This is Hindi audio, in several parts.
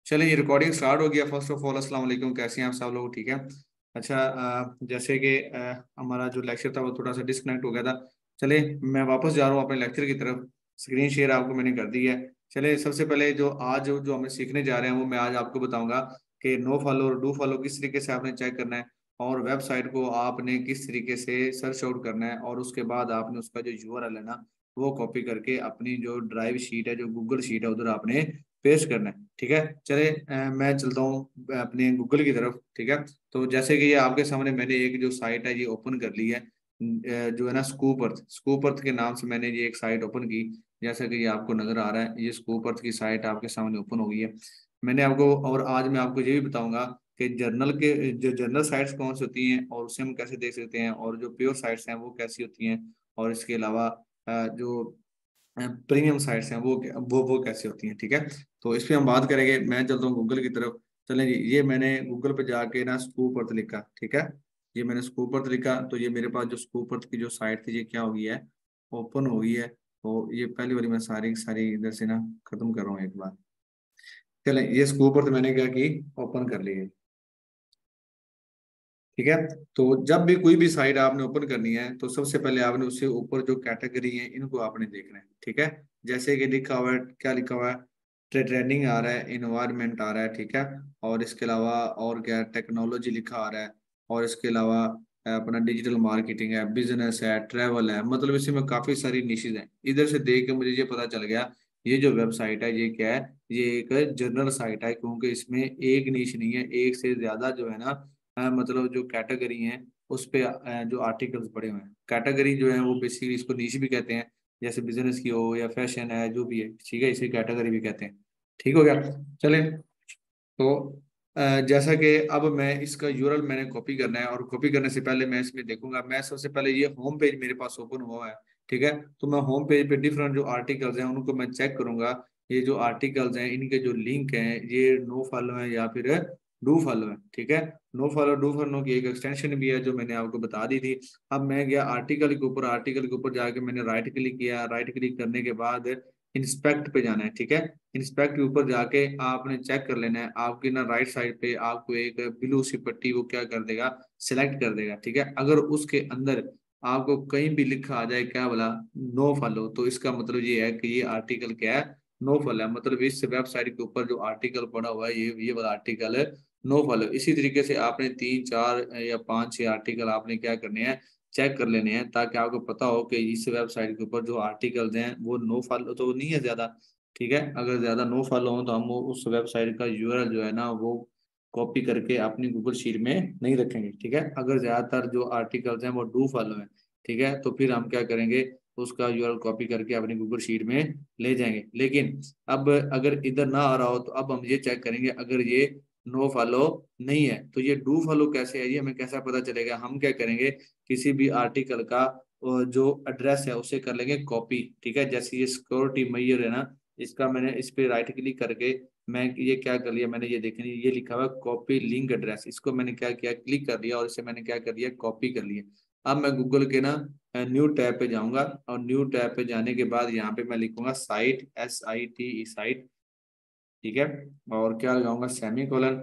चलिए ये रिकॉर्डिंग स्टार्ट हो गया। फर्स्ट ऑफ ऑल अस्सलाम वालेकुम, कैसे हैं आप सब लोग? ठीक है। अच्छा, जैसे कि हमारा जो लेक्चर था वो थोड़ा सा डिस्कनेक्ट हो गया था। चलिए मैं वापस जा रहा हूँ अपने लेक्चर की तरफ। स्क्रीन शेयर आपको मैंने कर दी है। चलिए सबसे पहले जो आज जो हमें सीखने जा रहे हैं वो मैं आज आपको बताऊंगा कि नो फॉलो और डू फॉलो किस तरीके से आपने चेक करना है, और वेबसाइट को आपने किस तरीके से सर्च आउट करना है, और उसके बाद आपने उसका जो यूआरएल है ना वो कॉपी करके अपनी जो ड्राइव शीट है, जो गूगल शीट है, उधर आपने पेस्ट करना है। ठीक है। चले मैं चलता हूँ अपने गूगल की तरफ। ठीक है। तो जैसे कि ये आपके सामने मैंने एक जो साइट है ये ओपन कर ली है, जो है ना स्कूप अर्थ के नाम से मैंने ये एक साइट ओपन की। जैसा कि ये आपको नजर आ रहा है, ये स्कूप अर्थ की साइट आपके सामने ओपन हो गई है। मैंने आपको, और आज मैं आपको ये भी बताऊंगा कि जर्नल साइट्स कौन सी होती हैं और उसे हम कैसे देख सकते हैं, और जो प्योर साइट्स हैं वो कैसी होती हैं, और इसके अलावा जो प्रीमियम साइट्स हैं वो कैसी होती हैं। ठीक है। तो इस पे हम बात करेंगे। मैं चलता हूँ गूगल की तरफ। चलें जी, ये मैंने गूगल पे जाके ना स्कूप अर्थ लिखा। ठीक है। ये मैंने स्कूप अर्थ लिखा तो ये मेरे पास जो स्कूप अर्थ की जो साइट थी ये क्या हो गई है, ओपन हो गई है। तो ये पहली वाली मैं सारी सारी इधर से ना खत्म कर रहा हूँ एक बार। चलें, ये स्कूप अर्थ मैंने क्या की, ओपन कर ली है। ठीक है। तो जब भी कोई भी साइट आपने ओपन करनी है तो सबसे पहले आपने उससे ऊपर जो कैटेगरी है इनको आपने देखना है। ठीक है। जैसे कि लिखा हुआ है, क्या लिखा हुआ है, ट्रेंडिंग आ रहा है, इन्वायरमेंट आ रहा है। ठीक है। और इसके अलावा और क्या, टेक्नोलॉजी लिखा आ रहा है। और इसके अलावा अपना डिजिटल मार्केटिंग है, बिजनेस है, ट्रैवल है, मतलब इसमें काफी सारी निशेज हैं। इधर से देख के मुझे ये पता चल गया ये जो वेबसाइट है ये क्या है, ये एक जनरल साइट है, क्योंकि इसमें एक निश नहीं है, एक से ज्यादा जो है ना मतलब जो कैटेगरी हैं उस पे जो आर्टिकल्स पड़े हुए हैं। कैटेगरी जो है वो बेसिकली इसको नीश भी कहते हैं, जैसे बिजनेस की हो या फैशन है जो भी है। ठीक है, इसे कैटेगरी भी कहते हैं। ठीक हो गया। चलें। तो जैसा कि अब मैं इसका यूआरएल मैंने कॉपी करना है, और कॉपी करने से पहले मैं इसमें देखूंगा, मैं सबसे पहले ये होम पेज मेरे पास ओपन हुआ है। ठीक है। तो मैं होम पेज पे डिफरेंट जो आर्टिकल्स हैं उनको मैं चेक करूंगा। ये जो आर्टिकल्स हैं इनके जो लिंक हैं ये नो फॉलो है या फिर डू फॉलो है। ठीक है। नो फॉलो डू फॉलो की एक एक्सटेंशन भी है जो मैंने आपको बता दी थी। अब मैं गया आर्टिकल के ऊपर जाके मैंने राइट क्लिक किया। राइट क्लिक करने के बाद इंस्पेक्ट पे जाना है। ठीक है। इंस्पेक्ट के ऊपर जाके आपने चेक कर लेना है, आपकी ना राइट साइड पे आपको एक ब्लू सी पट्टी वो क्या कर देगा, सिलेक्ट कर देगा। ठीक है। अगर उसके अंदर आपको कहीं भी लिखा आ जाए क्या बोला, नो फॉलो, तो इसका मतलब ये है कि ये आर्टिकल क्या है, नो फॉलो है। मतलब इस वेबसाइट के ऊपर जो आर्टिकल पड़ा हुआ है ये वाला आर्टिकल है नो फॉलो। इसी तरीके से आपने 3 4 या 5 6 आर्टिकल आपने क्या करने हैं, चेक कर लेने हैं, ताकि आपको पता हो कि इस वेबसाइट के ऊपर जो आर्टिकल्स हैं वो नो फॉलो तो नहीं है ज्यादा। ठीक है। अगर ज्यादा नो फॉलो हो तो हम वो उस वेबसाइट का यूआरएल जो है ना वो कॉपी करके अपनी गूगल शीट में नहीं रखेंगे। ठीक है। अगर ज्यादातर जो आर्टिकल्स हैं वो डू फॉलो हैं, ठीक है, तो फिर हम क्या करेंगे, उसका यूआरएल कॉपी करके अपनी गूगल शीट में ले जाएंगे। लेकिन अब अगर इधर ना आ रहा हो तो अब हम ये चेक करेंगे, अगर ये नो फॉलो नहीं है तो ये डू फॉलो कैसे है, ये हमें कैसा पता चलेगा। हम क्या करेंगे, किसी भी आर्टिकल का जो एड्रेस है उसे कर लेंगे कॉपी। ठीक है। जैसे ये सिक्योरिटी मैयर है ना, इसका मैंने इस पे राइट क्लिक करके मैं ये क्या कर लिया, मैंने ये देखनी ये लिखा हुआ कॉपी लिंक एड्रेस, इसको मैंने क्या किया, क्लिक कर दिया और इसे मैंने क्या कर दिया, कॉपी कर लिया। अब मैं गूगल के ना न्यू टैब पे जाऊंगा, और न्यू टैब पे जाने के बाद यहाँ पे मैं लिखूंगा साइट, SITE साइट। ठीक है। और क्या लगाऊंगा, सेमी कोलन।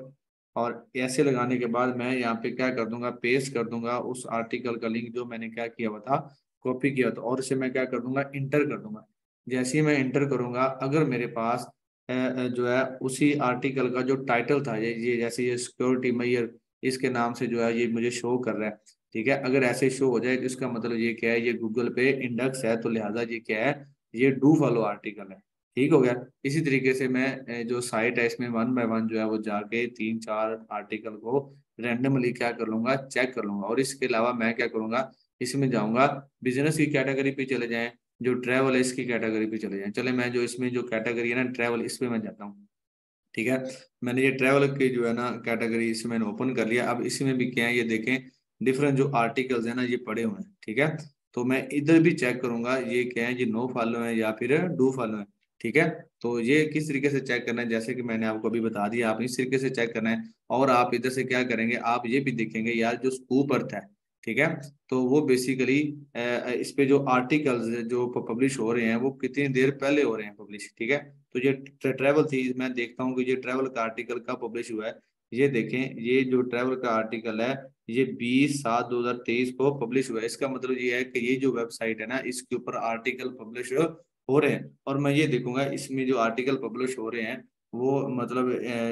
और ऐसे लगाने के बाद मैं यहाँ पे क्या कर दूंगा, पेस्ट कर दूंगा उस आर्टिकल का लिंक जो मैंने क्या किया हुआ था, कॉपी किया था, और इसे मैं क्या कर दूंगा, इंटर कर दूंगा। जैसे ही मैं इंटर करूंगा, अगर मेरे पास जो है उसी आर्टिकल का जो टाइटल था, ये जैसे ये सिक्योरिटी मैयर इसके नाम से जो है ये मुझे शो कर रहा है। ठीक है। अगर ऐसे शो हो जाए तो इसका मतलब ये क्या है, ये गूगल पे इंडेक्स है, तो लिहाजा ये क्या है, ये डू फॉलो आर्टिकल है। ठीक हो गया। इसी तरीके से मैं जो साइट है इसमें वन बाय वन जो है वो जाके 3 4 आर्टिकल को रैंडमली क्या कर लूंगा, चेक कर लूंगा। और इसके अलावा मैं क्या करूंगा, इसमें जाऊंगा, बिजनेस की कैटेगरी पे चले जाएं, जो ट्रैवल है इसकी कैटेगरी पे चले जाएं। चले मैं जो इसमें जो कैटेगरी है ना ट्रैवल, इस पे मैं जाता हूँ। ठीक है। मैंने ये ट्रैवल की जो है ना कैटेगरी इसे मैंने ओपन कर लिया। अब इसमें भी क्या है ये देखें, डिफरेंट जो आर्टिकल्स है ना ये पड़े हुए हैं। ठीक है। तो मैं इधर भी चेक करूंगा ये क्या है, ये नो फॉलो है या फिर डू फॉलो है। ठीक है। तो ये किस तरीके से चेक करना है, जैसे कि मैंने आपको अभी बता दिया, आप इस तरीके से चेक करना है। और आप इधर से क्या करेंगे, आप ये भी देखेंगे यार जो स्कूप अर्थ है, ठीक है। तो वो बेसिकली इस पे जो आर्टिकल्स जो पब्लिश हो रहे हैं वो कितनी देर पहले हो रहे हैं पब्लिश, ठीक है। तो ये ट्रैवल थी, मैं देखता हूँ कि ये ट्रैवल का आर्टिकल कब पब्लिश हुआ है। ये देखें, ये जो ट्रैवल का आर्टिकल है ये 20/7/2023 को पब्लिश हुआ है। इसका मतलब ये है कि ये जो वेबसाइट है ना इसके ऊपर आर्टिकल पब्लिश हो रहे हैं। और मैं ये देखूंगा इसमें जो आर्टिकल पब्लिश हो रहे हैं वो मतलब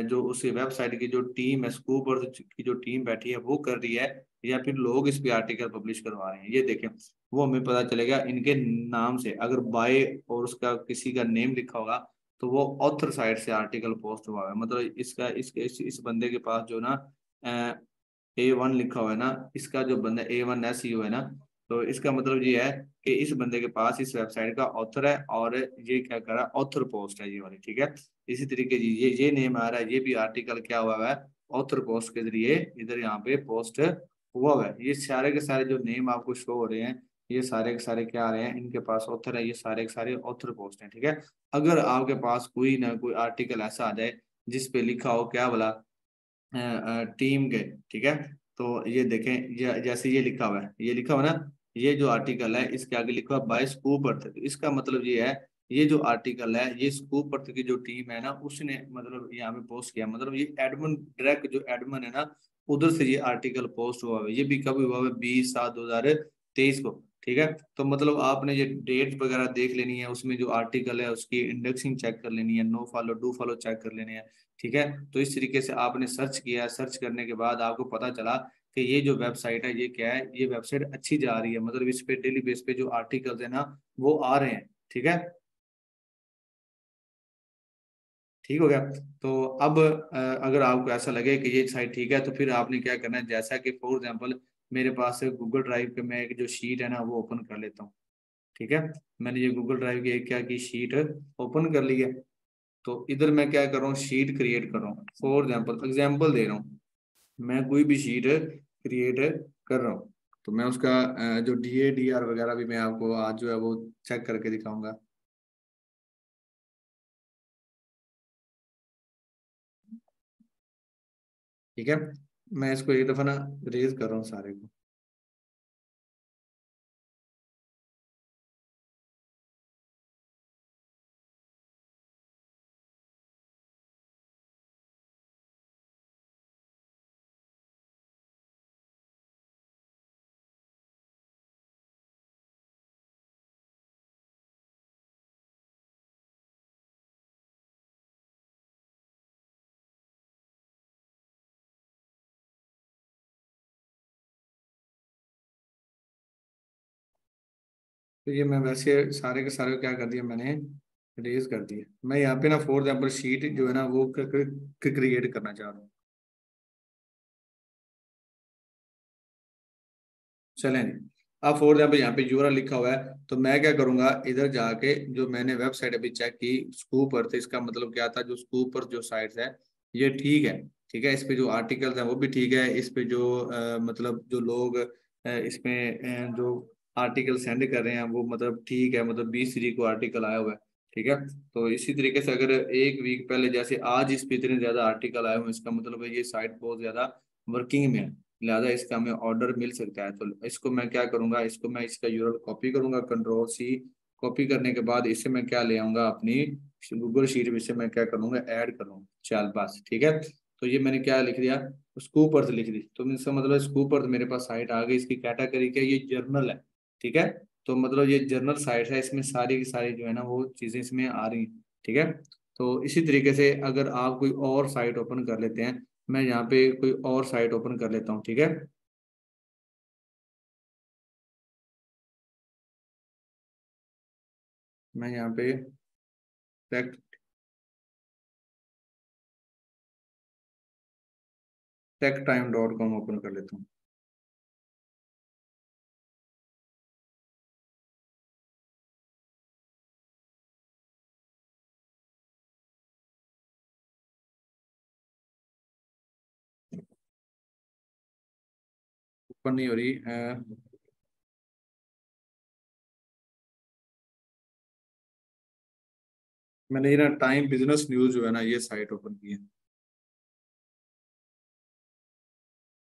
जो उस वेबसाइट की जो टीम है, स्कूप और की जो टीम बैठी है वो कर रही है, या फिर लोग इस पे आर्टिकल पब्लिश करवा रहे हैं। ये देखें, वो हमें पता चलेगा इनके नाम से। अगर बाय और उसका किसी का नेम लिखा होगा तो वो ऑथर साइड से आर्टिकल पोस्ट हुआ है। मतलब इसका इस बंदे के पास जो ना A1 लिखा हुआ है ना, इसका जो बंदा A1 SEO है ना, तो इसका मतलब ये है कि इस बंदे के पास इस वेबसाइट का ऑथर है और ये क्या कर रहा है, ऑथर पोस्ट है ये वाली, ठीक है। इसी तरीके से ये नेम आ रहा है, ये भी आर्टिकल क्या हुआ है, ऑथर पोस्ट के जरिए इधर यहाँ पे पोस्ट हुआ है। ये सारे के सारे जो नेम आपको शो हो रहे हैं ये सारे के सारे क्या आ रहे हैं, इनके पास ऑथर है, ये सारे के सारे ऑथर पोस्ट हैं, ठीक है। अगर आपके पास कोई ना कोई आर्टिकल ऐसा आ जाए जिस पे लिखा हो क्या बोला, टीम के, ठीक है। तो ये देखें, जैसे ये लिखा हुआ है, ये लिखा हुआ ना, ये जो आर्टिकल है इसके आगे लिखा हुआ बाय स्कूप अर्थ, तो इसका मतलब ये है ये जो आर्टिकल है ये स्कूप अर्थ की जो टीम है ना उसने मतलब यहाँ पे पोस्ट किया। मतलब ये एडमन डायरेक्ट जो एडमन है ना उधर से ये आर्टिकल पोस्ट हुआ है। ये भी कब हुआ है, 20/7/2023 को, ठीक है। तो मतलब आपने ये डेट वगैरह देख लेनी है, उसमें जो आर्टिकल है उसकी इंडेक्सिंग चेक कर लेनी है, no follow do follow check कर लेने हैं, ठीक है। तो इस तरीके से आपने सर्च किया, सर्च करने के बाद आपको पता चला कि ये जो वेबसाइट है ये क्या है, ये वेबसाइट अच्छी जा रही है, मतलब इस पे डेली बेस पे जो आर्टिकल्स है ना वो आ रहे हैं, ठीक है। ठीक हो गया। तो अब अगर आपको ऐसा लगे कि ये साइट ठीक है तो फिर आपने क्या करना है, जैसा कि फॉर एग्जांपल मेरे पास गूगल ड्राइव पे मैं एक जो शीट है ना वो ओपन कर लेता हूँ, ठीक है। मैंने ये गूगल ड्राइव की एक क्या की शीट ओपन कर ली है। तो इधर मैं क्या कर रहा हूँ, शीट क्रिएट कर रहा हूँ, फॉर एग्जाम्पल दे रहा हूँ। मैं कोई भी शीट क्रिएट कर रहा हूँ तो मैं उसका जो DADR वगैरह भी मैं आपको आज जो है वो चेक करके दिखाऊंगा। ठीक है, मैं इसको एक दफा ना रेज कर रहा हूँ सारे को। तो ये मैं वैसे सारे के सारे क्या कर दिया मैंने, रेज कर दिया। मैं यहाँ पे ना फॉर एग्जाम्पल शीट जो है ना वो क्रिएट करना चाह रहा हूँ। चलें जी। अब फॉर एग्जाम्पल यहाँ पे यूआरएल लिखा हुआ है तो मैं क्या करूंगा, इधर जाके जो मैंने वेबसाइट अभी चेक की स्कूप पर थे, इसका मतलब क्या था, जो स्कूप पर जो साइट्स है ये ठीक है, ठीक है। इस पे जो आर्टिकल्स हैं वो भी ठीक है। इस पे जो मतलब जो लोग इसमें जो आर्टिकल सेंड कर रहे हैं वो मतलब ठीक है, मतलब 20 तारीख को आर्टिकल आया हुआ है, ठीक है। तो इसी तरीके से अगर एक वीक पहले जैसे आज इस पे इतने ज्यादा आर्टिकल आए हुए हैं इसका मतलब है ये साइट बहुत ज्यादा वर्किंग में है, लिहाजा इसका हमें ऑर्डर मिल सकता है। तो इसको मैं क्या करूंगा, इसको मैं इसका यूआरएल कॉपी करूंगा, कंट्रोल C। कॉपी करने के बाद इसे मैं क्या ले आऊंगा अपनी गूगल शीट में, इसे मैं क्या करूंगा ऐड करूंगा, चल बस ठीक है। तो ये मैंने क्या लिख दिया, स्कूप अर्थ लिख दी। तो इसका मतलब स्कूप अर्थ मेरे पास साइट आ गई, इसकी कैटेगरी क्या है, ये जर्नल है, ठीक है। तो मतलब ये जर्नल साइट है, इसमें सारी की सारी जो है ना वो चीजें इसमें आ रही हैं, ठीक है। तो इसी तरीके से अगर आप कोई और साइट ओपन कर लेते हैं, मैं यहाँ पे कोई और साइट ओपन कर लेता हूँ, ठीक है। मैं यहाँ पे टेक techtime.com ओपन कर लेता हूँ। ओपन नहीं हो रही मैंने ये ना टाइम बिजनेस न्यूज जो है ना ये साइट ओपन की है।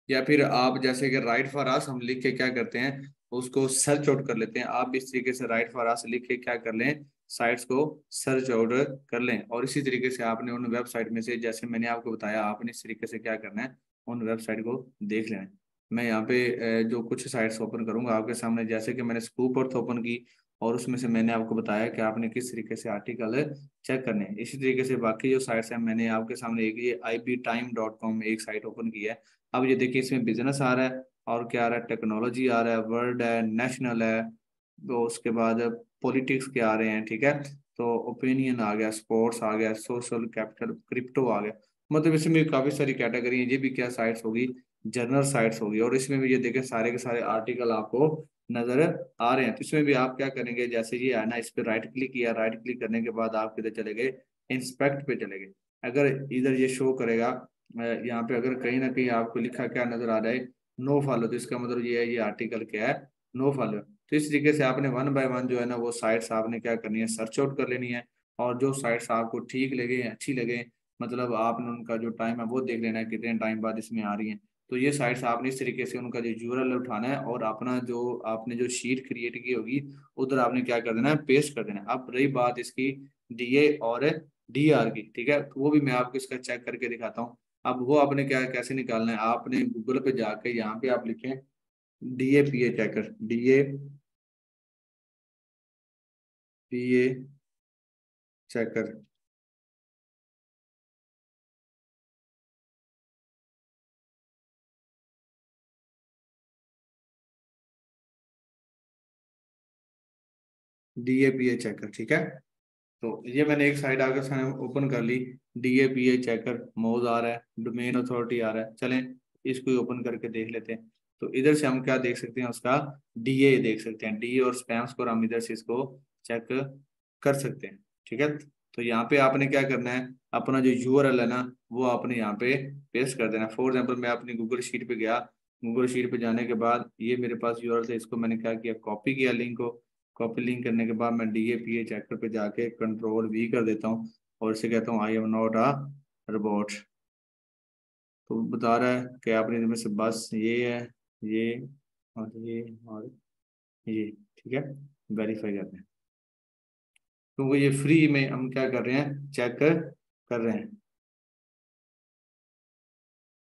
या फिर आप जैसे कि राइट फॉर अस हम लिख के क्या करते हैं, उसको सर्च आउट कर लेते हैं। आप इस तरीके से राइट फॉर अस लिख के क्या कर लें, साइट्स को सर्च आउट कर लें। और इसी तरीके से आपने उन वेबसाइट में से, जैसे मैंने आपको बताया, आपने इस तरीके से क्या करना है, उन वेबसाइट को देख लेना है। मैं यहाँ पे जो कुछ साइट्स ओपन करूंगा आपके सामने, जैसे कि मैंने स्कूप अर्थ ओपन की, और उसमें से मैंने आपको बताया कि आपने किस तरीके से आर्टिकल चेक करने हैं। इसी तरीके से बाकी जो साइट्स हैं, मैंने आपके सामने एक ये ibtime.com एक साइट ओपन की है। अब ये देखिए, इसमें बिजनेस आ रहा है, और क्या आ रहा है, टेक्नोलॉजी आ रहा है, वर्ल्ड है, नेशनल है, तो उसके बाद पॉलिटिक्स के आ रहे हैं, ठीक है। तो ओपिनियन आ गया, स्पोर्ट्स आ गया, सोशल कैपिटल, क्रिप्टो आ गया। मतलब इसमें भी काफी सारी कैटेगरी है। ये भी क्या साइट्स होगी, जर्नल साइट्स होगी। और इसमें भी ये देखें, सारे के सारे आर्टिकल आपको नजर आ रहे हैं। तो इसमें भी आप क्या करेंगे, जैसे ये है ना, इस पे राइट क्लिक किया, राइट क्लिक करने के बाद आप किधर चले गए, इंस्पेक्ट पे चले गए। अगर इधर ये शो करेगा, यहाँ पे अगर कहीं ना कहीं आपको लिखा क्या नजर आ रहा है, नो फॉलो, तो इसका मतलब ये है, ये आर्टिकल क्या है, नो फॉलो। तो इस तरीके से आपने वन बाय वन जो है ना, वो साइट्स आपने क्या करनी है, सर्च आउट कर लेनी है। और जो साइट्स आपको ठीक लगे, अच्छी लगे, मतलब आपने उनका जो टाइम है वो देख लेना है, कितने टाइम बाद इसमें आ रही है। तो ये साइट्स आपने इस तरीके से उनका जो यूआरएल उठाना है, और अपना जो आपने जो शीट क्रिएट की होगी, उधर आपने क्या कर देना है, पेस्ट कर देना है। अब रही बात इसकी डीए और डीआर की, ठीक है, तो वो भी मैं आपको इसका चेक करके दिखाता हूँ। अब वो आपने क्या कैसे निकालना है, आपने गूगल पे जाके यहाँ पे आप लिखें DAPA checker, DAPA checker. DAPA checker, ठीक है। तो ये मैंने एक साइड आगे सामने ओपन कर ली, DAPA चेकर, मोज आ रहा है, डोमेन अथॉरिटी आ रहा है। चलें इसको ओपन करके देख लेते हैं। तो इधर से हम क्या देख सकते हैं, उसका डीए देख सकते हैं, डीए और स्पैम स्कोर हम इधर से इसको चेक कर सकते हैं, ठीक है। तो यहाँ पे आपने क्या करना है, अपना जो यूआरएल है ना, वो आपने यहाँ पे पेस्ट कर देना। फॉर एग्जाम्पल मैं अपनी गूगल शीट पे गया, गूगल शीट पे जाने के बाद ये मेरे पास यूआरएल था, इसको मैंने क्या किया, कॉपी किया लिंक को। कॉपी लिंक करने के बाद मैं DAPA चैप्टर पे जाके कंट्रोल V कर देता हूँ, और इसे कहता हूँ I am not a robot. तो बता रहा है कि आपने इनमें से बस ये है, ये और ये और ये, ठीक है। वेरीफाई करते हैं, क्योंकि ये फ्री में हम क्या कर रहे हैं, चेक कर रहे हैं।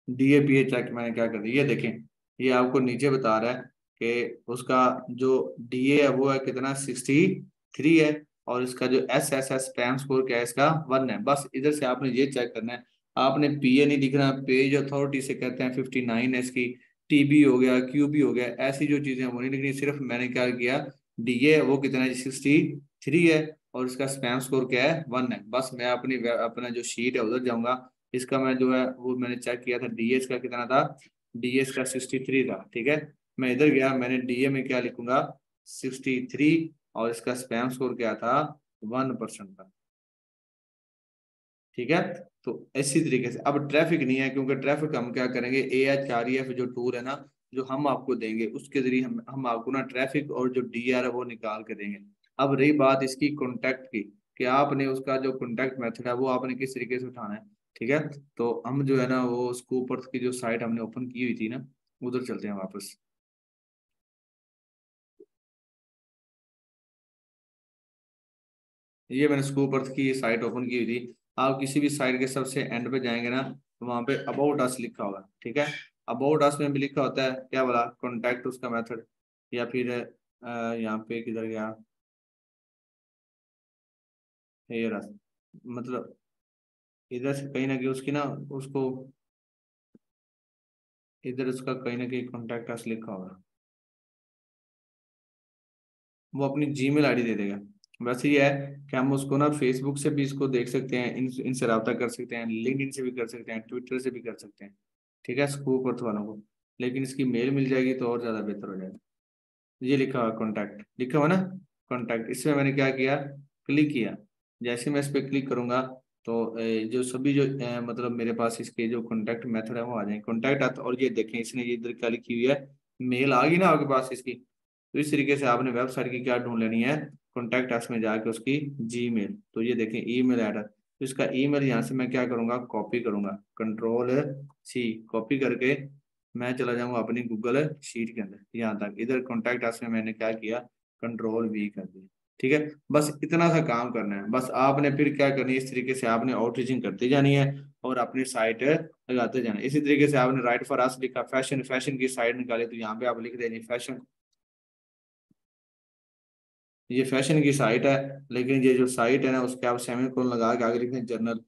DAPA चेक मैंने क्या कर दिया, ये देखें, ये आपको नीचे बता रहा है कि उसका जो DA है वो है कितना, 63 है। और इसका जो SSS स्पैम स्कोर क्या है, इसका 1 है। बस इधर से आपने ये चेक करना है। आपने PA नहीं दिखना, पेज अथॉरिटी से कहते हैं 59 है इसकी, TB हो गया, QB हो गया, ऐसी जो चीजें हैं वो नहीं लिखनी। सिर्फ मैंने क्या किया, DA वो कितना है, 63 है, और इसका स्पैम स्कोर क्या है, 1 है। बस मैं अपना जो शीट है उधर जाऊंगा, इसका मैं जो है वो मैंने चेक किया था, डीएस का कितना था, डीएस का 63 था, ठीक है। मैं इधर गया, मैंने डीए में क्या लिखूंगा, 63, और इसका स्पैम स्कोर क्या था, 1% था, ठीक है। तो इसी तरीके से अब ट्रैफिक नहीं है, क्योंकि ट्रैफिक हम क्या करेंगे, AHREF जो टूल है ना, जो हम आपको देंगे, उसके जरिए हम आपको ना ट्रैफिक और जो डीआर है वो निकाल के देंगे। अब रही बात इसकी कॉन्टैक्ट की, कि आपने उसका जो कॉन्टैक्ट मेथड है वो आपने किस तरीके से उठाना है, ठीक है। तो हम जो है ना, वो स्कूप अर्थ की जो साइट हमने ओपन की हुई थी ना, उधर चलते हैं वापस। ये मैंने स्कूप अर्थ की साइट ओपन की हुई थी। आप किसी भी साइट के सबसे एंड पे जाएंगे ना, तो वहां पे अबाउट अस लिखा होगा, ठीक है। अबाउट अस में भी लिखा होता है क्या बोला, कॉन्टैक्ट उसका मेथड, या फिर यहाँ पे किधर गया, ये रहा, मतलब इधर से कहीं ना कहीं उसकी ना, उसको इधर उसका कहीं ना कहीं कॉन्टैक्ट अस लिखा होगा, वो अपनी जीमेल आईडी दे देगा। वैसे ये है कि हम उसको ना फेसबुक से भी इसको देख सकते हैं, इनसे रब्ता कर सकते हैं, लिंक्डइन से भी कर सकते हैं, ट्विटर से भी कर सकते हैं, ठीक है, स्कूप अर्थ वालों को। लेकिन इसकी मेल मिल जाएगी तो और ज़्यादा बेहतर हो जाएगा। ये लिखा हुआ कॉन्टैक्ट, लिखा हुआ ना, कॉन्टैक्ट, इसमें मैंने क्या किया, क्लिक किया। जैसे मैं इस पर क्लिक करूंगा, तो जो सभी जो मतलब मेरे पास इसके जो कॉन्टैक्ट मेथड है वो आ जाएंगे, कॉन्टैक्ट। और ये देखें, इसने ये इधर क्या लिखी हुई है, मेल आ गई ना आपके पास इसकी। तो इस तरीके से आपने वेबसाइट की क्या ढूंढ लेनी है, कॉन्टैक्ट अस में जाके उसकी जीमेल। तो ये देखें, ईमेल एड्रेस, तो इसका ईमेल यहाँ से मैं क्या करूंगा, कॉपी करूंगा, कंट्रोल C, कॉपी करके मैं चला जाऊंगा अपनी गूगल शीट के अंदर, यहाँ तक इधर कॉन्टैक्ट अस में मैंने क्या किया, कंट्रोल वी कर दिया। ठीक है, बस इतना सा काम करना है। बस आपने फिर क्या करनी है, इस तरीके से आपने आउटरीचिंग करती जानी है और अपनी साइट लगाते जाना है। इसी तरीके से आपने राइट फॉर अस लिखा, फैशन, फैशन की साइट निकाली तो यहाँ पे आप लिख देंगे फैशन, ये फैशन की साइट है, लेकिन ये जो साइट है ना उसके आप सेमीकोलन लगा के आगे लिख दें जर्नल।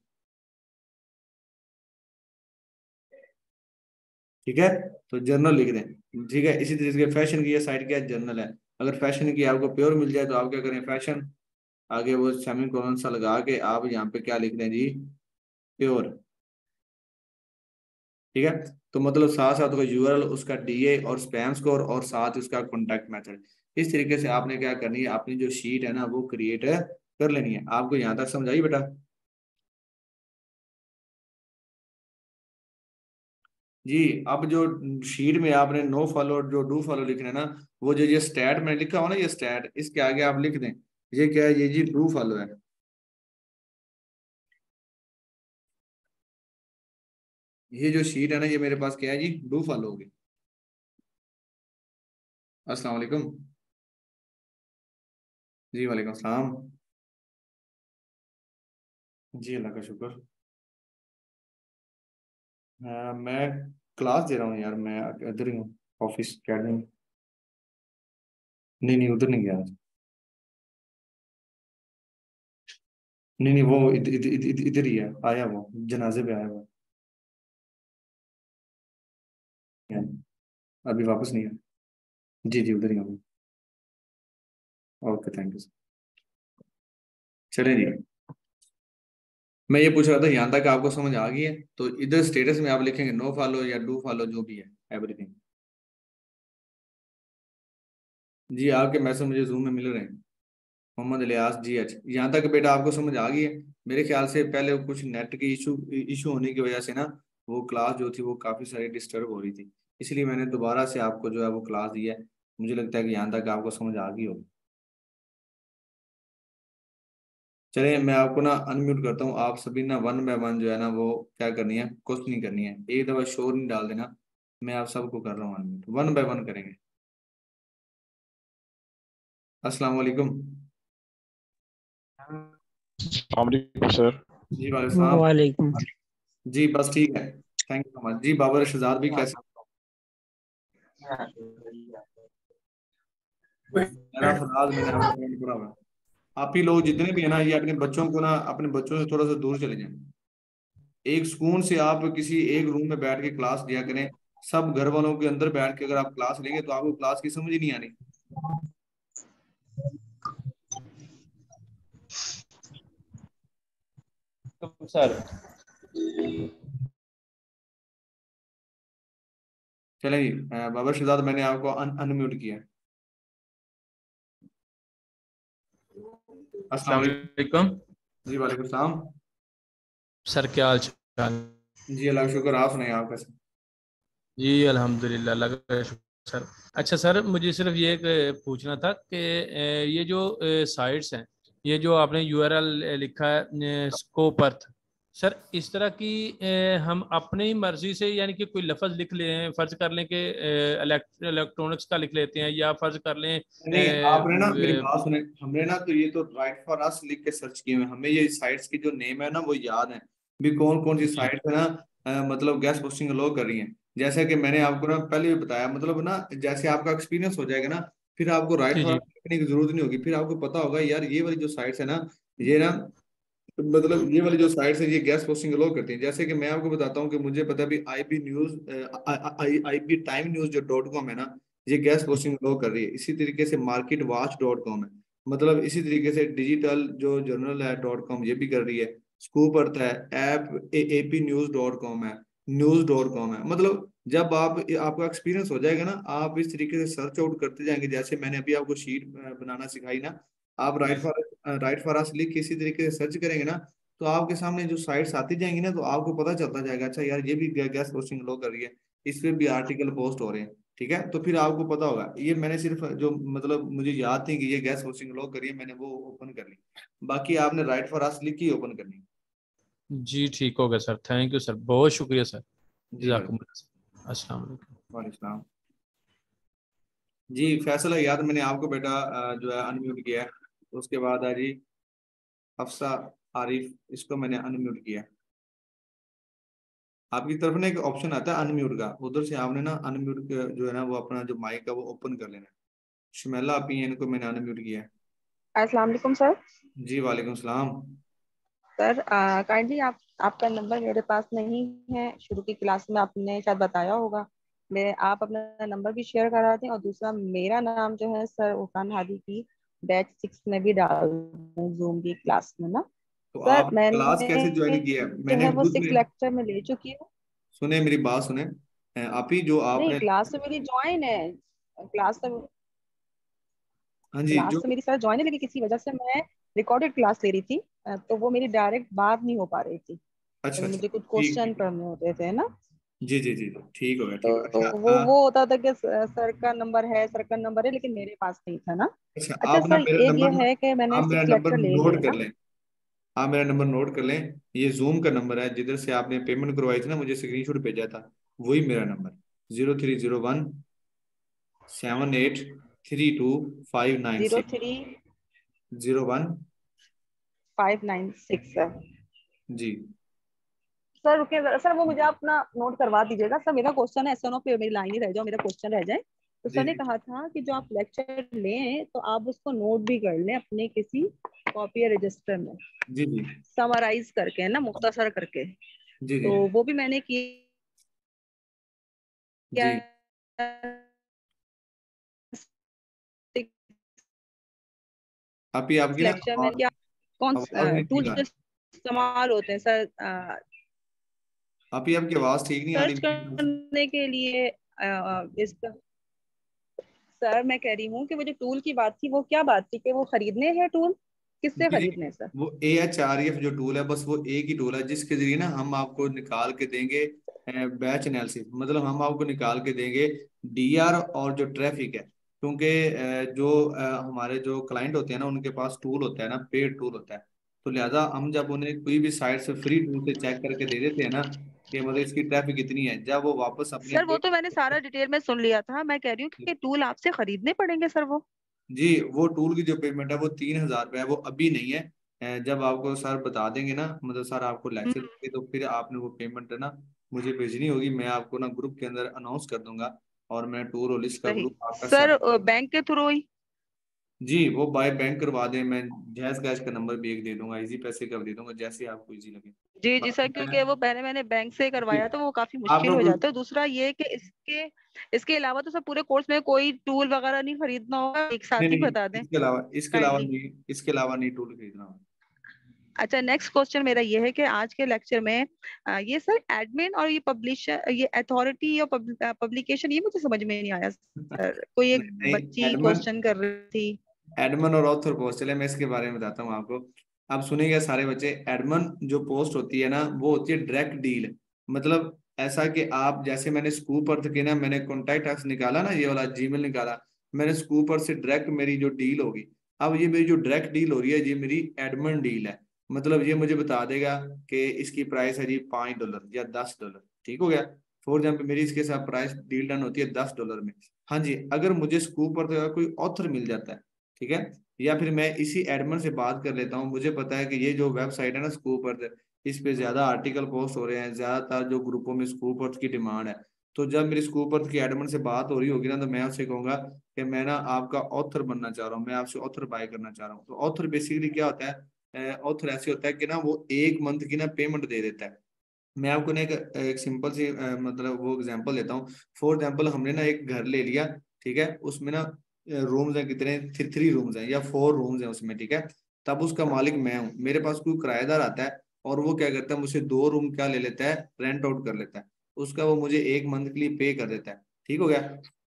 ठीक है, तो जर्नल लिख दें। ठीक है, इसी तरीके से फैशन की ये साइट क्या है, जर्नल है। अगर फैशन की आपको प्योर मिल जाए तो आप क्या करें, फैशन आगे वो सेमीकोलन सा लगा के आप यहाँ पे क्या लिख दें जी, प्योर। ठीक है, तो मतलब साथ साथ उसका यूआरएल, उसका डीए और स्पैम स्कोर और साथ उसका कॉन्टैक्ट मेथड। इस तरीके से आपने क्या करनी है, अपनी जो शीट है ना वो क्रिएट कर लेनी है। आपको यहाँ तक समझ आई बेटा? जी, अब जो शीट में आपने नो फॉलो जो डू फॉलो लिखना है ना, वो जो ये स्टैट मैंने लिखा हो ना, ये स्टैट, इसके आगे आप लिख दें ये क्या है, ये जी डू फॉलो है। ये जो शीट है ना ये मेरे पास क्या है जी, डू फॉलो होगी। अस्सलाम वालेकुम। जी वालेकुम सलाम। जी अल्लाह का शुक्र। मैं क्लास दे रहा हूँ यार, मैं इधर ही हूँ, ऑफिस अकेडमी में। नहीं नहीं, उधर नहीं गया आज। नहीं नहीं, वो इधर इधर इधर इधर ही है, आया वो जनाजे पे आया हुआ है। अभी वापस नहीं है। जी जी, उधर ही हूँ। Okay, thank you. चलें जी, मैं ये पूछ रहा था यहाँ तक आपको समझ आ गई है? तो इधर स्टेटस में आप लिखेंगे नो फॉलो या डू फॉलो जो भी है, एवरीथिंग। जी, आपके मैसेज मुझे जूम में मिल रहे हैं। मोहम्मद इलियास जी, एच, यहाँ तक बेटा आपको समझ आ गई है? मेरे ख्याल से पहले कुछ नेट की इशू इशू होने की वजह से ना वो क्लास जो थी वो काफ़ी सारी डिस्टर्ब हो रही थी, इसलिए मैंने दोबारा से आपको जो है वो क्लास दी है। मुझे लगता है कि यहाँ तक आपको समझ आ गई होगी। चलिए, मैं आपको ना अनम्यूट करता हूँ। आप सभी ना वन बाय वन जो है ना वो क्या करनी है, क्वेश्चनिंग करनी है। एक दफ़ा शोर नहीं डाल देना। मैं आप सबको कर रहा हूँ अनम्यूट, वन बाय वन करेंगे। अस्सलाम वालेकुम। वालेकुम सर। जी वाले साहब। वालेकुम। जी बस ठीक है, थैंक यू सो मच जी। बाबर शहजाद भी कैसे? मेरा फराज, मैंने आपको कमेंट करा हुआ है। आप ही लोग जितने भी है ना, ये अपने बच्चों को ना, अपने बच्चों से थोड़ा सा दूर चले जाएं। एक सुकून से आप किसी एक रूम में बैठ के क्लास लिया करें। सब घर वालों के अंदर बैठ के अगर आप क्लास लेंगे तो आपको क्लास की समझ ही नहीं आनी। सर चलें जी, बाबर शहजाद मैंने आपको अनम्यूट किया है। अस्सलाम अस्सलाम वालेकुम। वालेकुम। जी वालेकुम सलाम। सर क्या हाल चाल? जी अल्लाह का शुक्र, आप सुनाइए, आप कैसे? जी अल्हम्दुलिल्लाह, अल्लाह का शुक्र सर। अच्छा सर, मुझे सिर्फ ये पूछना था कि ये जो साइट्स हैं, ये जो आपने यूआरएल लिखा है स्कोप अर्थ, सर इस तरह की हम अपनी मर्जी से यानी कि कोई लफ्ज लिख लें, फर्ज कर लें कि इलेक्ट्रॉनिक्स का लिख लेते हैं, या फर्ज कर लें नहीं, आपने ना मेरी बात सुने, हमने ना तो ये तो राइट फॉर अस लिख के सर्च किए हुए हैं। हमें ये साइट्स की जो नेम है ना वो याद है भी, कौन कौन सी जी साइट्स है ना, मतलब गैस पोस्टिंग अलाउ कर रही हैं। जैसे कि मैंने आपको ना पहले भी बताया, मतलब ना जैसे आपका एक्सपीरियंस हो जाएगा ना, फिर आपको राइट जी फॉर जी अस लिखने की जरूरत नहीं होगी। फिर आपको पता होगा यार ये वाली जो साइट्स है ना, ये ना, मतलब ये वाली जो साइट्स है ये गैस पोस्टिंग अलाउ करती हैं। जैसे कि मैं आपको बताता हूँ कि मुझे पता है भी IP news, IP time news जो डॉट कॉम है ना, ये गैस पोस्टिंग अलाउ कर रही है। इसी तरीके से मार्केट वॉच डॉट कॉम है, मतलब इसी तरीके से डिजिटल जो जर्नल है डॉट कॉम ये भी कर रही है। स्कूप अर्थ है, app AP news dot com है, न्यूज डॉट कॉम है। मतलब जब आप आपका एक्सपीरियंस हो जाएगा ना, आप इस तरीके से सर्च आउट करते जाएंगे। जैसे मैंने अभी आपको शीट बनाना सिखाई ना, आप राइट फॉर अस लिख के इसी तरीके से सर्च करेंगे ना, तो आपके सामने जो साइट्स आती जाएंगी ना, तो आपको पता चलता जाएगा अच्छा यार ये भी गैस पोस्टिंग लो कर रही है, इस पे भी आर्टिकल पोस्ट हो रहे हैं। ठीक है, तो फिर आपको पता होगा। ये मैंने सिर्फ जो मतलब मुझे याद थी कि ये गैस पोस्टिंग लो कर रही है, मैंने वो ओपन कर ली। बाकी आपने राइट फॉर अस लिख के ओपन करनी। जी, ठीक हो गया सर, थैंक यू सर, बहुत शुक्रिया सर। जी भाई। जज़ाकुमुल्लाह सर। अस्सलाम वालेकुम। वालेकुम। जी फैसल है याद, मैंने आपको बेटा जो है अनम्यूट किया है। उसके बाद है जी हफ्सा आरिफ, इसको मैंने अनम्यूट किया है। आपकी तरफ ना एक ऑप्शन आता है अनम्यूट का, उधर से आपने ना अनम्यूट जो है ना वो अपना जो माइक है वो ओपन कर लेना है। शुमेला आप ही हैं, इनको मैंने अनम्यूट किया है। अस्सलाम वालेकुम सर। जी वालेकुम सलाम। सर काइंडली आपका नंबर मेरे पास नहीं है। शुरू की क्लास में आपने शायद बताया होगा। मैं आप अपना नंबर भी शेयर करा दें, और दूसरा मेरा नाम जो है सर उफान हादी की बैच 6 में भी डाल दें जूम की क्लास में ना। तो सर आप क्लास कैसे ज्वाइन मैंने किया है? जो मैंने है वो ग्रुप 6 में, लेक्चर में ले चुकी हूँ। सुने मेरी बात सुने। आप ही जो नहीं, आपने, क्लास तो मेरी ज्वाइन है। क्लास तो हाँ जी क्लास जो, तो मेरी सर ज्वाइन है, लेकिन किसी वजह से मैं रिकॉर्डेड क्लास ले रही थी। तो वो मेरी डायरेक्ट बात नहीं हो पा रही थी, अच्छा तो अच्छा मुझे कुछ ठीक क्वेश्चन ठीक। करने होते थे ना। जी जी जी जी, ठीक हो गया तो ठीक हो गया। अच्छा वो होता था कि सर का नंबर है, लेकिन मेरे पास नहीं था ना। अच्छा अच्छा आप ना सर, मेरा एक ये नंबर, है कि मैंने आप मेरा 6 नंबर लेक्चर ले लिए नोट कर ना। लें। आप मेरा नंबर नोट कर लें। ये जूम का नंबर है, जिधर से आपने पेमेंट करवाई थी ना, मुझे स्क्रीनशॉट भेजा था, वही मेरा नंबर। 0301 7832 596 01। 03596 है। जी सर रुकिए जरा, सर वो मुझे अपना नोट करवा दीजिएगा। सर मेरा क्वेश्चन है, ऐसा ना हो कि मेरी लाइन ही रह जाए, मेरा क्वेश्चन रह जाए। तो जी सर ने जी कहा था कि जो आप लेक्चर लें तो आप उसको नोट भी कर लें अपने किसी कॉपी या रजिस्टर में, जी जी समराइज करके है ना, मुख्तसर करके। जी जी तो वो भी मैंने किया जी। आप ही आपकी ना लेक्चर में क्या कौन आवाज नहीं टूल ठीक आ जो रही। इस्तेमाल होते हैं सर आप ही आपकी आवाज ठीक नहीं आ सर्च रही। करने के लिए। इसका सर मैं कह रही हूँ कि वो जो टूल की बात थी, वो क्या बात थी कि वो खरीदने हैं टूल, किससे जी जी, खरीदने हैं सर? वो AHREF जो टूल है, बस वो एक ही टूल है जिसके जरिए ना हम आपको निकाल के देंगे बैच एनालिसिस, मतलब हम आपको निकाल के देंगे DR और जो ट्रैफिक है। क्योंकि जो हमारे जो क्लाइंट होते हैं ना, उनके पास टूल होता है ना, पेड टूल होता है। तो लिहाजा हम जब उन्हें कोई भी साइट से फ्री टूल से चेक करके दे देते हैं ना कि मतलब इसकी ट्रैफिक कितनी है, जब वो वापस अपने सर वो तो मैंने सारा डिटेल में सुन लिया था, मैं कह रही हूँ कि टूल आपसे खरीदने पड़ेंगे सर वो। जी वो टूल की जो पेमेंट है वो 3,000 रुपये है, वो अभी नहीं है। जब आपको सर बता देंगे ना, मतलब सर आपको लेक्चर हम्म, देंगे, तो फिर आपने वो पेमेंट है ना मुझे भेजनी होगी। मैं आपको ना ग्रुप के अंदर अनाउंस कर दूंगा, और मैं टूर और लिस्ट का सही। ग्रुप आपका सर सेट। बैंक के थ्रू ही? जी वो बाय बैंक करवा दें, मैं जैज कैश का नंबर भी एक दे दूंगा, इजी पैसे का भी दे दूंगा, जैसे आपको इजी लगे। जी जी सर, बाकी मैं, क्योंकि वो पहले मैंने बैंक से जी, करवाया तो वो काफी आपका मुश्किल हो कोई, जाता है। दूसरा ये कि इसके अलावा तो सर पूरे कोर्स में कोई टूल वगैरह नहीं खरीदना होगा, एक नहीं साथ ही नहीं, बता दें इसके अलावा काइंडली। नहीं, इसके अलावा नहीं टूल खरीदना होगा। अच्छा, नेक्स्ट क्वेश्चन मेरा ये है कि आज के लेक्चर में ये सर एडमिन और ये पब्लिशर, ये अथॉरिटी और पब्लिकेशन, ये मुझे समझ में नहीं आया सर। कोई एक नहीं नहीं, बच्ची एडमन, क्वेश्चन कर रही थी। एडमन और ऑथर पोस्ट, चले मैं इसके बारे में बताता हूँ आपको। आप सुनेंगे सारे बच्चे, एडमन जो पोस्ट होती है ना वो होती है डायरेक्ट डील। मतलब ऐसा कि आप जैसे मैंने स्कूप अर्थ के ना मैंने कॉन्टैक्ट अस निकाला ना, ये वाला जीमेल निकाला, मैंने स्कूप अर्थ से डायरेक्ट मेरी जो डील होगी, अब ये मेरी जो डायरेक्ट डील हो रही है ये मेरी एडमन डील है। मतलब ये मुझे बता देगा कि इसकी प्राइस है जी $5 या $10, ठीक हो गया। फॉर एग्जाम्पल मेरी इसके साथ प्राइस डील डन होती है $10 में। हाँ जी, अगर मुझे स्कूप अर्थ का कोई ऑथर मिल जाता है, ठीक है, या फिर मैं इसी एडमन से बात कर लेता हूँ, मुझे पता है कि ये जो वेबसाइट है ना स्कूप अर्थ, इस पे ज्यादा आर्टिकल पोस्ट हो रहे हैं, ज्यादातर जो ग्रुपों में स्कूप अर्थ की डिमांड है। तो जब मेरी स्कूप अर्थ की एडमन से बात हो रही होगी ना, तो मैं उससे कहूंगा कि मैं ना आपका ऑथर बनना चाह रहा हूँ, मैं आपसे ऑथर बाय करना चाह रहा हूँ। तो ऑथर बेसिकली क्या होता है? ऑथर ऐसे होता है कि ना वो एक मंथ की ना पेमेंट दे देता है। मैं आपको ना एक सिंपल सी मतलब वो एग्जांपल देता हूँ। फॉर एग्जांपल हमने ना एक घर ले लिया, ठीक है, उसमें ना रूम्स हैं कितने, 3 रूम्स हैं या 4 रूम्स हैं उसमें, ठीक है। तब उसका मालिक मैं हूँ, मेरे पास कोई किराएदार आता है और वो क्या करता है, मुझसे 2 रूम क्या ले लेता है, रेंट आउट कर लेता है। उसका वो मुझे एक मंथ के लिए पे कर देता है, ठीक हो गया।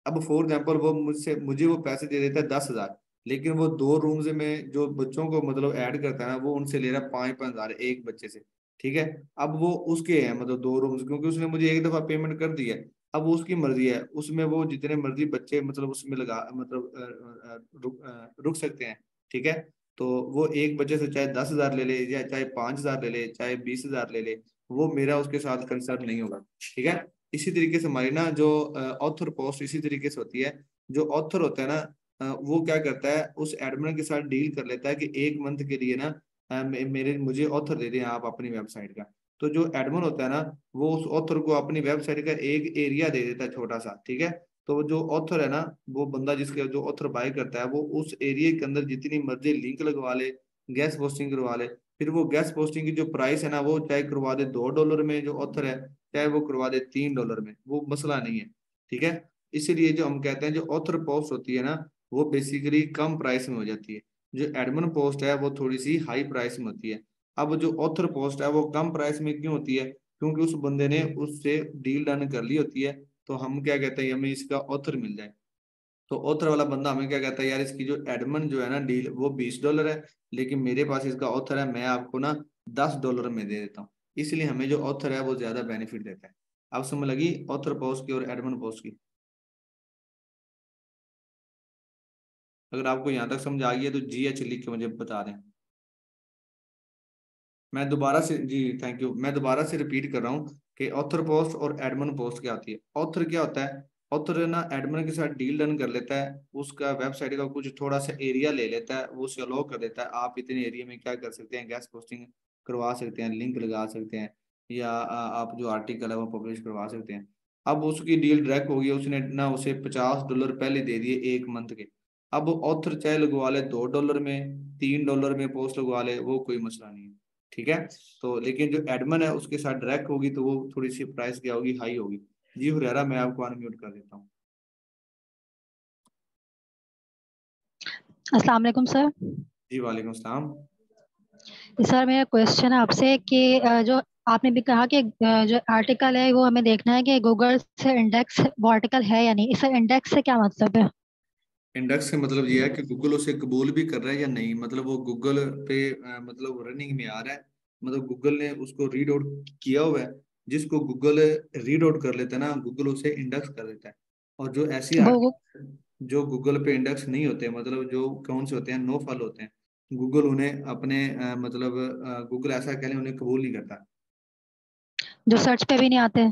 अब फॉर एग्जाम्पल वो मुझे वो पैसे दे देता है 10,000, लेकिन वो 2 रूम्स में जो बच्चों को मतलब ऐड करता है ना, वो उनसे ले रहा है 5-5 हजार एक बच्चे से, ठीक है। अब वो उसके हैं मतलब 2 रूम्स, क्योंकि उसने मुझे एक दफा पेमेंट कर दी है। अब वो उसकी मर्जी है, उसमें वो जितने मर्जी बच्चे मतलब उसमें लगा मतलब रुक सकते हैं, ठीक है। तो वो एक बच्चे से चाहे 10,000 ले ले, या चाहे 5,000 ले ले, चाहे 20,000 ले ले, वो मेरा उसके साथ कंसर्न नहीं होगा, ठीक है। इसी तरीके से हमारी ना जो ऑथर पोस्ट इसी तरीके से होती है। जो ऑथर होता है ना वो क्या करता है, उस एडमिन के साथ डील कर लेता है कि एक मंथ के लिए ना मेरे मुझे ऑथर दे दें आप अपनी वेबसाइट का। तो जो एडमिन होता है ना वो उस ऑथर को अपनी वेबसाइट का एक एरिया दे देता है छोटा सा, ठीक है। तो जो ऑथर है ना, वो बंदा जिसके जो ऑथर बाय करता है वो उस एरिया के अंदर जितनी मर्जी लिंक लगवा ले, गैस पोस्टिंग करवा ले। फिर वो गैस पोस्टिंग की जो प्राइस है ना वो चाहे करवा दे $2 में जो ऑथर है, चाहे वो करवा दे $3 में, वो मसला नहीं है, ठीक है। इसीलिए जो हम कहते हैं जो ऑथर पोस्ट होती है ना वो बेसिकली कम प्राइस में हो जाती है। जो एडमिन पोस्ट है वो थोड़ी सी हाई प्राइस में होती है। अब जो ऑथर पोस्ट है वो कम प्राइस में क्यों होती है, क्योंकि उस बंदे ने उससे डील डन कर ली होती है। तो हम क्या कहते हैं, हमें इसका ऑथर मिल जाए। तो ऑथर वाला बंदा हमें क्या कहता है, यार इसकी जो एडमिन जो है ना डील वो $20 है, लेकिन मेरे पास इसका ऑथर है, मैं आपको ना $10 में दे देता हूँ। इसलिए हमें जो ऑथर है वो ज्यादा बेनिफिट देता है। अब समझ लगी ऑथर पोस्ट की और एडमिन पोस्ट की। अगर आपको यहाँ तक समझ आ गई है तो GH लिख के मुझे बता दें। मैं दोबारा से, जी थैंक यू, मैं दोबारा से रिपीट कर रहा हूँ कि ऑथर पोस्ट और एडमिन पोस्ट क्या होती है। ऑथर क्या होता है, ऑथर ना एडमिन के साथ डील डन कर लेता है, उसका वेबसाइट का कुछ थोड़ा सा एरिया ले लेता है, वो उसे अलाउ कर देता है आप इतने एरिया में क्या कर सकते हैं, गैस पोस्टिंग करवा सकते हैं, लिंक लगा सकते हैं, या आप जो आर्टिकल है वो पब्लिश करवा सकते हैं। अब उसकी डील डायरेक्ट होगी, उसने ना उसे $50 पहले दे दिए एक मंथ के। अब ऑथर चाहे लगवा ले $2 में, $3 में पोस्ट लगवा ले, वो कोई मसला नहीं है, ठीक है। तो लेकिन जो एडमन है उसके साथ डायरेक्ट होगी तो वो थोड़ी सी प्राइस क्या होगी, हाई होगी। जी हुरैरा, मैं आपको अनम्यूट कर देता हूँ। अस्सलाम वालेकुम सर। जी वालेकुम सलाम। सर मेरा क्वेश्चन है आपसे कि जो आपने भी कहा कि जो आर्टिकल है वो हमें देखना है कि गूगल से इंडेक्स वो आर्टिकल है या नहीं। इस इंडेक्स से क्या मतलब है? इंडेक्स का मतलब ये है कि गूगल उसे कबूल भी कर रहा है या नहीं, मतलब वो गूगल पे मतलब रनिंग में आ रहा है, मतलब गूगल ने उसको रीड आउट किया हुआ है। जिसको गूगल रीड आउट कर लेता है ना गूगल उसे इंडेक्स कर देता है। और जो ऐसी वो आर्टिकल जो गूगल पे इंडेक्स नहीं होते, मतलब जो कौन से होते हैं, नो फॉल होते हैं, गूगल उन्हें अपने मतलब गूगल ऐसा कह लें उन्हें कबूल नहीं करता। जो सर्च पे भी नहीं आते।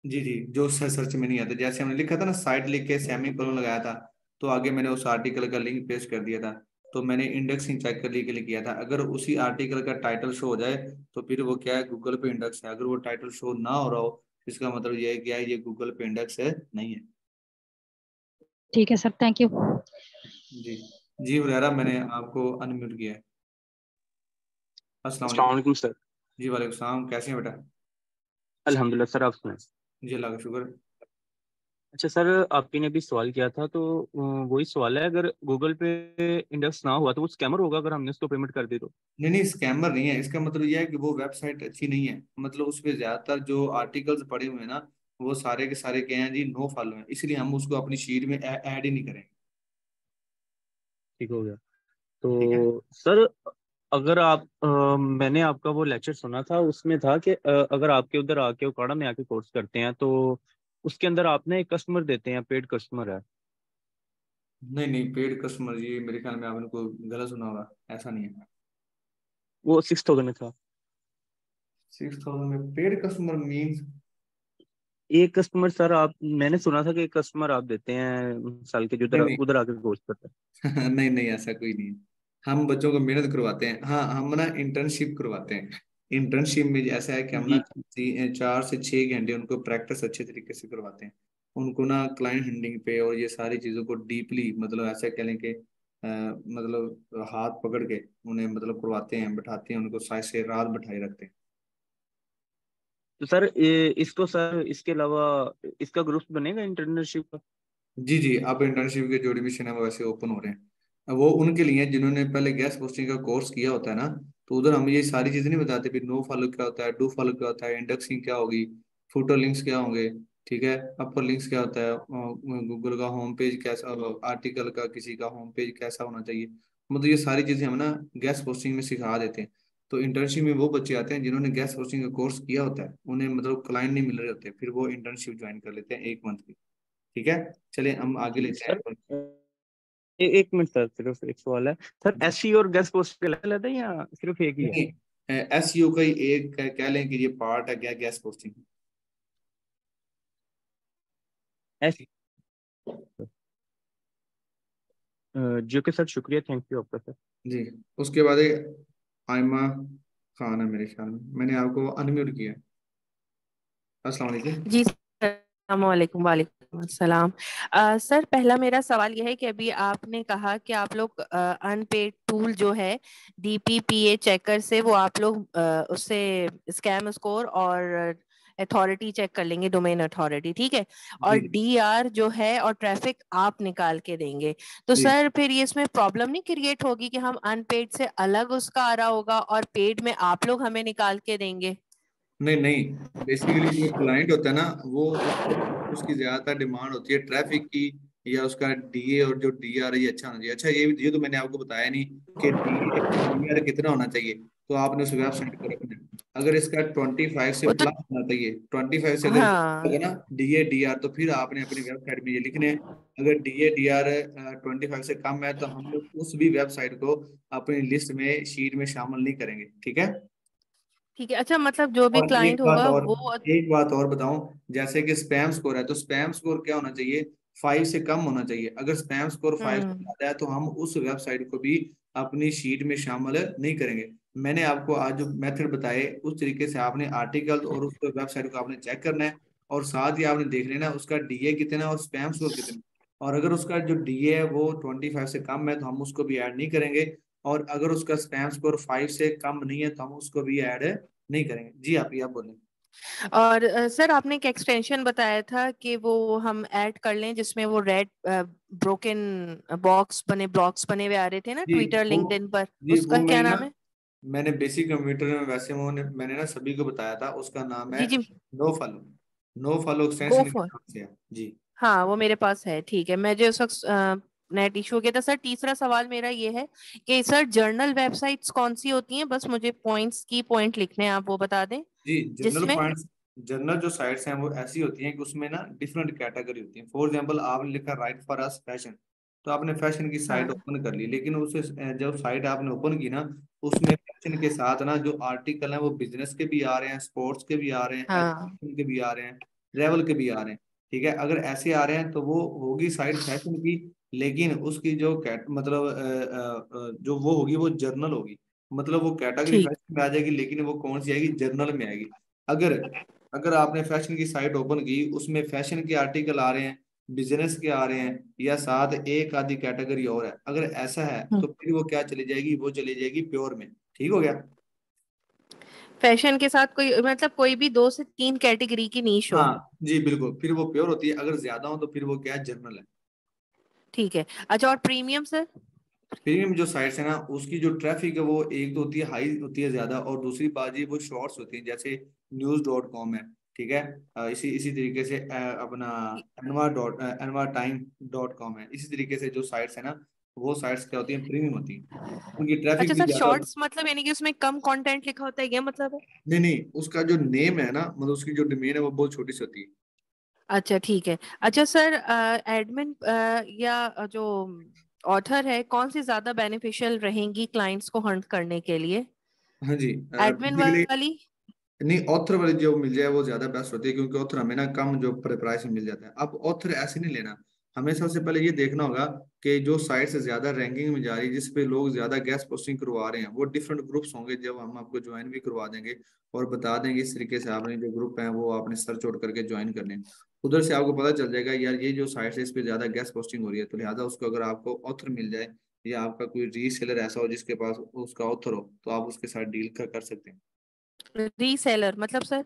जी जी, जो सर्च में नहीं आते, जैसे हमने लिखा था ना साइट लिख के सेमी कोलन लगाया था, तो आगे मैंने उस आर्टिकल का लिंक पेस्ट कर दिया था। तो मैंने इंडेक्सिंग चेक करने के लिए किया था, अगर उसी आर्टिकल का टाइटल शो हो जाए तो फिर वो क्या है, गूगल पे इंडेक्स है। अगर वो टाइटल शो ना हो रहा हो इसका मतलब ये है क्या है, ये गूगल पे इंडेक्स है नहीं है। ठीक है सर, थैंक यू। जी जी हुरैरा, मैंने आपको अनम्यूट किया है। अस्सलाम अस्सलाम वालेकुम। वालेकुम सर। जी वालेकुम सलाम, कैसे हैं बेटा? अल्हम्दुलिल्लाह सर, आप सुनाएं। जी अल्लाह का शुक्र। अच्छा सर, आपने अभी सवाल किया था तो वही सवाल है, अगर गूगल पे इंडेक्स ना हुआ तो वो स्कैमर होगा अगर हमने उसको पेमेंट कर दी तो? नहीं नहीं, स्कैमर नहीं है, इसका मतलब यह है कि वो वेबसाइट अच्छी नहीं है, मतलब उस पे ज्यादातर जो आर्टिकल्स पड़े हुए हैं ना वो सारे के सारे क्या हैं जी, नो फॉलो हैं, इसलिए हम उसको अपनी शीट में ऐड ही नहीं करेंगे। ठीक हो गया। ठीक है। तो सर, अगर आप मैंने आपका वो लेक्चर सुना था, उसमें था कि अगर आपके उधर आके उकाड़ा में आके कोर्स करते हैं तो उसके अंदर आप ना एक कस्टमर देते हैं, पेड कस्टमर है। नहीं नहीं, पेड कस्टमर जी मेरे ख्याल में आपने को गलत सुना होगा, ऐसा नहीं है। वो 6,000 में था। 6,000 में पेड कस्टमर मीन्स? एक कस्टमर सर, आप मैंने सुना था कि एक कस्टमर आप देते हैं साल के, जो उधर नहीं उधर आके कोर्स करता नहीं नहीं नहीं, ऐसा कोई नहीं है। हम बच्चों को मेहनत करवाते हैं, हाँ हम ना इंटर्नशिप करवाते हैं। इंटर्नशिप में ऐसा है कि है। हम ना जी। 4 से 6 घंटे उनको प्रैक्टिस अच्छे तरीके से करवाते हैं। उनको ना क्लाइंट हैंडलिंग पे और ये सारी चीज़ों को डीपली, मतलब ऐसा कह लें कि मतलब हाथ पकड़ के उन्हें मतलब करवाते हैं, बैठाते हैं उनको, साय से रात बैठाए रखते हैं। तो सर इसको सर, इसके अलावा इसका ग्रुप बनेगा इंटर्नशिप का? जी जी, अब इंटर्नशिप के जो एडमिशन है वो वैसे ओपन हो रहे हैं। अब वो उनके लिए हैं जिन्होंने पहले गैस पोस्टिंग का कोर्स किया होता है ना, तो उधर हम ये सारी चीजें नहीं बताते, फिर नो फॉलो क्या होता है, डू फॉलो क्या होता है, इंडेक्सिंग क्या होगी, फुटर लिंक्स क्या होंगे, ठीक है, अपर लिंक्स क्या होता है, गूगल का होम पेज कैसा, आर्टिकल का किसी का होम पेज कैसा होना चाहिए, मतलब ये सारी चीजें हम ना गैस पोस्टिंग में सिखा देते हैं। तो इंटर्नशिप में वो बच्चे आते हैं जिन्होंने गैस पोस्टिंग का कोर्स किया होता है, उन्हें मतलब क्लाइंट नहीं मिल रहे होते, फिर वो इंटर्नशिप ज्वाइन कर लेते हैं 1 मंथ की। ठीक है, चलिए हम आगे जी लेते सर। हैं। एक मिनट सर, सिर्फ एक सवाल है सर, एसई और गेस्ट पोस्ट अलग अलग है या सिर्फ एक ही है? नहीं, SEO का ही एक कह लें कि ये पार्ट है क्या, गैस पोस्टिंग। ऐसी जी ओके सर, शुक्रिया, थैंक यू आपका सर। जी। उसके बाद आयमा खान है मेरे ख्याल में, मैंने आपको अनम्यूट किया है। अस्सलाम वालेकुम। जी वालेकुम वालेकुम अस्सलाम। सर पहला मेरा सवाल यह है कि अभी आपने कहा कि आप लोग अनपेड टूल जो है DPPA चेकर से वो आप लोग उससे स्कैम स्कोर और अथॉरिटी चेक कर लेंगे, डोमेन अथॉरिटी, ठीक है, और जी DR जो है और ट्रैफिक आप निकाल के देंगे। तो जी सर फिर ये इसमें प्रॉब्लम नहीं क्रिएट होगी कि हम अनपेड से अलग उसका आ रहा होगा और पेड में आप लोग हमें निकाल के देंगे? नहीं नहीं, बेसिकली जो क्लाइंट होता है ना वो उसकी ज्यादातर डिमांड होती है ट्रैफिक की, या उसका DA और जो DR है ये अच्छा होना चाहिए। अच्छा ये तो मैंने आपको बताया नहीं कि DR कितना होना चाहिए, तो आपने उस वेबसाइट को रखना है। अगर इसका 25 से वो तो प्लस होना चाहिए, 25 से अगर हाँ, होगा ना DA DR, तो फिर आपने अपनी वेबसाइट में ये लिखने हैं। अगर DA DR 25 से कम है तो हम लोग उस भी वेबसाइट को अपनी लिस्ट में शीट में शामिल नहीं करेंगे, ठीक है। ठीक है। अच्छा, मतलब जो भी और क्लाइंट होगा वो एक बात और बताऊं, जैसे कि स्पैम स्कोर है, तो स्पैम स्कोर क्या होना चाहिए, 5 से कम होना चाहिए। अगर स्पैम स्कोर 5 से हम्म, ज्यादा है तो हम उस वेबसाइट को भी अपनी शीट में शामिल नहीं करेंगे। मैंने आपको आज जो मेथड बताए उस तरीके से आपने आर्टिकल और उस वेबसाइट को आपने चेक करना है, और साथ ही आपने देख लेना है उसका DA कितना है और स्पैम स्कोर कितना है। और अगर उसका जो DA है वो 25 से कम है तो हम उसको भी ऐड नहीं करेंगे, और अगर उसका स्पैम स्कोर 5 से कम नहीं है तो हम उसको भी ऐड नहीं करेंगे। जी आप बोलें। और सर आपने एक एक्सटेंशन बताया था कि वो हम ऐड कर लें जिसमें वो रेड ब्रोकन ब्लॉक्स बने हुए आ रहे थे ना जी ट्विटर वो लिंक्डइन पर, जी वो उसका क्या मैंने ना नाम है? मैंने बेसिक कंप्यूटर में वैसे मैंने ना सभी को बताया था, उसका नाम है जी जी, नो फॉलो गो एक्सटेंशन के फॉर, नाम से है जी। हाँ वो मेरे पास है, ठीक है। मैं जो उस वक्त नेट इशू हो गया था। सर तीसरा सवाल मेरा ये है कि सर जर्नल वेबसाइट्स कौन सी होती हैं? बस मुझे पॉइंट्स की पॉइंट लिखने हैं, आप वो बता दें जी जनरल जिसमें। पॉइंट्स, जनरल जो साइट्स हैं वो ऐसी होती हैं कि उसमें ना डिफरेंट कैटेगरी होती है। फॉर एग्जांपल आपने लिखा राइट फॉर अस फैशन, तो आपने फैशन की साइट हाँ ओपन कर ली, लेकिन उसे जब साइट आपने ओपन की ना, उसमें फैशन के साथ ना जो आर्टिकल हैं वो बिजनेस के भी आ रहे हैं, स्पोर्ट्स के भी आ रहे हैं, हाँ, एजुकेशन के भी आ रहे हैं, ट्रेवल के भी आ रहे हैं, ठीक है। अगर ऐसे आ रहे हैं तो वो होगी साइट फैशन की, लेकिन उसकी जो मतलब जो वो होगी वो जर्नल होगी, मतलब वो कैटेगरी ठीक, फैशन में आ जाएगी, लेकिन वो कौन सी आएगी, जर्नल में आएगी। अगर अगर आपने फैशन की साइट ओपन की, उसमें फैशन के आर्टिकल आ रहे हैं, बिजनेस के आ रहे हैं, या साथ एक आधी कैटेगरी और है, अगर ऐसा है तो फिर वो क्या चली जाएगी, वो चली जाएगी प्योर में। ठीक हो गया। फैशन के साथ कोई मतलब कोई भी 2 से 3 कैटेगरी की नीश हो। हाँ जी बिल्कुल, फिर वो प्योर होती है। अगर ज्यादा हो तो फिर वो क्या है, जर्नल है। ठीक है। अच्छा, और प्रीमियम सर? प्रीमियम जो साइट्स है ना, उसकी जो ट्रैफिक है वो एक तो होती है हाई, होती है ज्यादा, और दूसरी बात ये वो शॉर्ट्स होती है, जैसे news.com है, ठीक है। इसी इसी तरीके से अपना anwar.time.com है। इसी तरीके से जो साइट्स है ना, वो साइट्स क्या होती हैं, प्रीमियम होती हैं, उनकी अच्छा ट्रैफिक भी सर, ज्यादा होती शॉर्ट्स मतलब यानी कि उसमें कम कंटेंट लिखा होता है, क्या मतलब है? है। नहीं नहीं, उसका जो नेम है ना, मतलब उसकी जो डोमेन है वो बहुत छोटी सी होती है। अच्छा ठीक है। अच्छा सर, एडमिन या जो ऑथर है, कौन सी ज्यादा बेनिफिशियल रहेंगी क्लाइंट्स को हंट करने के लिए? हाँ जी एडमिन बेसिकली वाली? नहीं, ऑथर वाली जो मिल जाए वो ज्यादा बेस्ट होती है, क्योंकि ऑथर हमें ना कम जो प्राइस में मिल जाता है। अब ऑथर ऐसे नहीं लेना, हमें सबसे पहले ये देखना होगा कि जो साइट से ज्यादा रैंकिंग में जा रही है, जिस पे लोग ज्यादा गेस्ट पोस्टिंग करवा रहे हैं, वो डिफरेंट ग्रुप्स होंगे, जब हम आपको ज्वाइन भी करवा देंगे और बता देंगे इस तरीके से आपने जो ग्रुप है वो आपने सर्च आउट करके ज्वाइन करने हैं। उधर से आपको पता चल जाएगा यार ये जो साइट है इस पे ज्यादा गेस्ट पोस्टिंग हो रही है, तो लिहाजा उसको अगर आपको ऑथर मिल जाए, या आपका कोई रीसेलर ऐसा हो जिसके पास उसका ऑथर हो, तो आप उसके साथ डील कर सकते हैं। रीसेलर मतलब सर?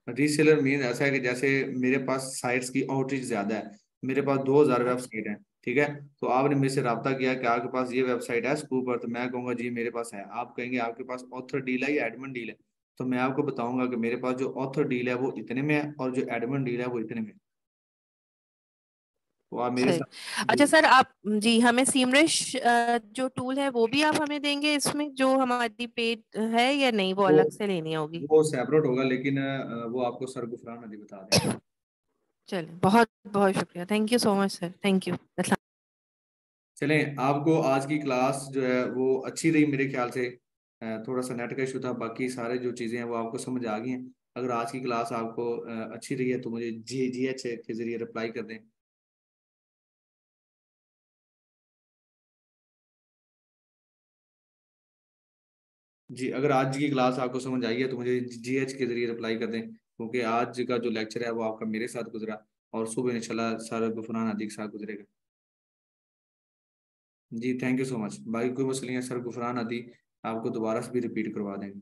रीसेलर मीन ऐसा है कि जैसे मेरे पास साइट्स की आउटरीच ज्यादा है, मेरे पास 2000 वेबसाइट है, ठीक है। तो आपने मेरे से रब्ता किया कि आपके पास ये वेबसाइट है स्कूप पर, तो मैं कहूंगा जी मेरे पास है। आप कहेंगे आपके पास ऑथर डील है या एडमिन डील है, तो मैं आपको बताऊंगा कि मेरे पास जो ऑथर डील है वो इतने में है और जो एडमिन डील है वो इतने में है। तो आप मेरे सही। साथ अच्छा सर, आप जी हमें सीमरेश जो टूल है वो भी आप हमें देंगे इसमें, जो हमारी पेड है, या नहीं वो वो अलग से लेनी होगी? वो सेपरेट होगा, लेकिन वो आपको सर गुफरान नदी बता देंगे। चलिए, बहुत बहुत शुक्रिया, thank you so much sir, thank you. चलें, आपको आज की क्लास जो है वो अच्छी रही मेरे ख्याल से। थोड़ा सा नेट का इशू था, बाकी सारे जो चीज़ें हैं वो आपको समझ आ गई हैं। अगर आज की क्लास आपको अच्छी रही है तो मुझे GH के जरिए रिप्लाई कर दें। जी, अगर आज की क्लास आपको समझ आई है तो मुझे GH के जरिए रिप्लाई कर दें, क्योंकि आज का जो लेक्चर है वो आपका मेरे साथ गुजरा और सुबह इंशाल्लाह सर गुफरान हादी के साथ गुजरेगा। जी थैंक यू सो मच। बाकी कोई मसला नहीं है, सर गुफरान हादी आपको दोबारा से भी रिपीट करवा देंगे।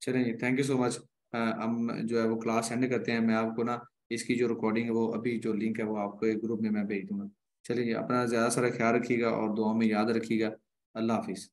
चलें जी, थैंक यू सो मच। हम जो है वो क्लास एंड करते हैं। मैं आपको ना इसकी जो रिकॉर्डिंग है वो अभी जो लिंक है वो आपको एक ग्रुप में मैं भेज दूंगा। चलिए, अपना ज़्यादा सारा ख्याल रखिएगा और दुआ में याद रखिएगा। अल्लाह हाफिज़।